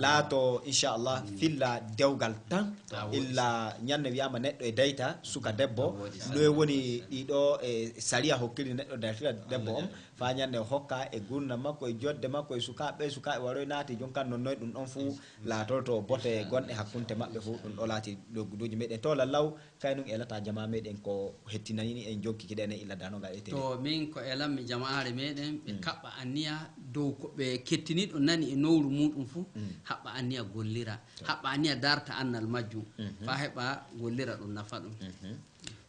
laato inchallah filla dewgal tan illa ñande wiyama neɗɗo e dayta suka debbo noye woni ɗiɗo e sariya hokkiri neɗɗo dartira debbo on fa ñande hokka e gurdam makko e jodde makko e sukaɓe waroy naati jonkan nonnoy ɗum ɗon fuu laatoto bote gonɗe hakkunte maɓɓe fuu ɗum ɗo laati logguduji meɗen to lallaw kaynum elata jama meɗen ko hettinanini en jonkikiɗen e illa danogal e to min ko elanmi jama'are meɗen ɓe kaɓɓa anniya dow ko ɓe kettiniɗo nani e nowru muɗum fuu haɓɓa anniya gollira haɓɓa anniya darta annal majjum fa heɓa gollira ɗum nafa ɗum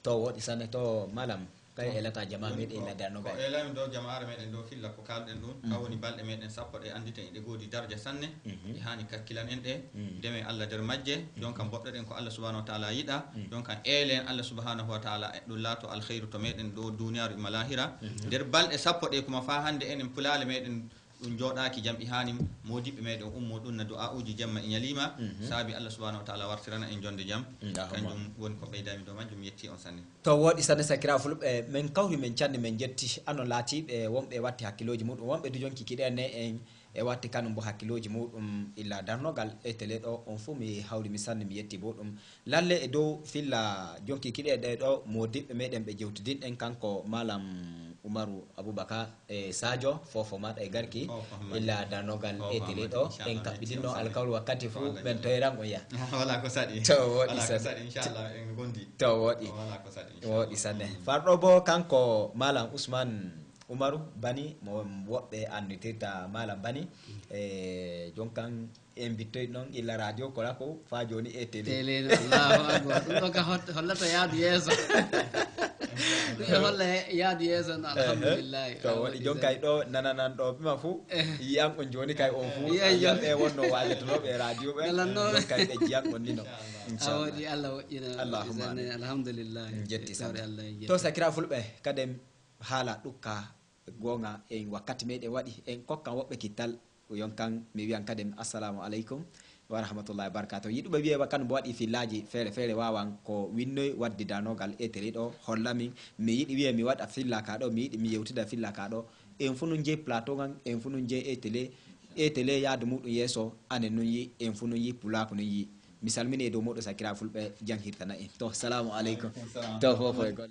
to woɗi sanne to malam kay elata jama meɗen illa danogal ko elami dow jama'are meɗen dow filla ko kalɗen ɗum kawoni balɗe meɗen sappo ɗe anditen eɗe goodi darja sanne e hani kakkilan en ɗe ndeme Allah nder majje jon kam boɗɗoɗen ko Allah subhanahu wa ta'ala yiɗa jon kam eelen Allah subhanahu wa ta'ala e ɗum laato alkhairu to meɗen ɗo duniyaru ima lahira nder balɗe sappo ɗe kuma fa hande enen pulale meɗen ɗum jooɗaki jam hani modiɓɓe meɗen ummo ɗum na du'a uji jamma e ñalima saabi Allah subhanahu wa ta'ala wartirana en jonde jam kanjum woni ko ɓeydami dow majjum yetti on sanne to woɗi sanne sakira fulɓe men kawri men canne men jetti ano laatiɓe wonɓe watti hakkiloji muɗum wonɓe du jonki kiɗene en e watti kanum bo hakkiloji muɗum illa darnogal e télé ɗo on fuu mi hawri mi sanne mi yetti bo ɗum lalle e dow filla jonki kiɗe ɗe ɗo modiɓɓe meɗen ɓe jewtidinɗen kanko malam Umaru Abubakar e Sadio fofo maɗa e garki illa darnogal e télé ɗo en kaɓɓiɗinno alkawlu wakkati fuu ɓen toyeran on ya wala ko saɗi to woɗi sanne inchallah en gondi to woɗi sanne farɗo bo kanko malam Ousmane Umaru Bani mo woɓɓe annitirta malam Bani e jonkan en bittoy noon illa radio kola ko fa joni e télé Allahu akbar ɗum ɗo ka hollata yaadu yeeso ɗum e holla yaadu yeeso no alhamdulillahi to waɗi jon kay ɗo nananan ɗo ɓima fuu yiyan on joni kay on fuu yiyanɓe wonno walletonoɓe radio ɓe jon kay ɓe jiyan on nino a waɗi Allah woƴƴina alhamdulillahi jetti sanne to sakira fulɓe kadem haala ɗukka gonga en wakkati meɗen waɗi en kokkan woɓɓe kittal yonkan mi wiyan kadem assalamu aleykum wa rahmatullahi wa barakatuh. Yiɗuɓe wiye kan bo waɗi fillaji feere feere wawan ko winnoy waddi danogal e télé ɗo hollamin mi yiɗi wiye mi waɗa filla ka ɗo mi yiɗi mi yewtida filla ka ɗo en fu nun jeyi plateau gan en fu nun jeyi e télé yaadu muɗum yeeso anen nun yi en fu nun yi pulaku nun yi mi salmini e dow moɗo sakiraɓe fulɓe janghirtana en to salamu aleykum to fofo e gol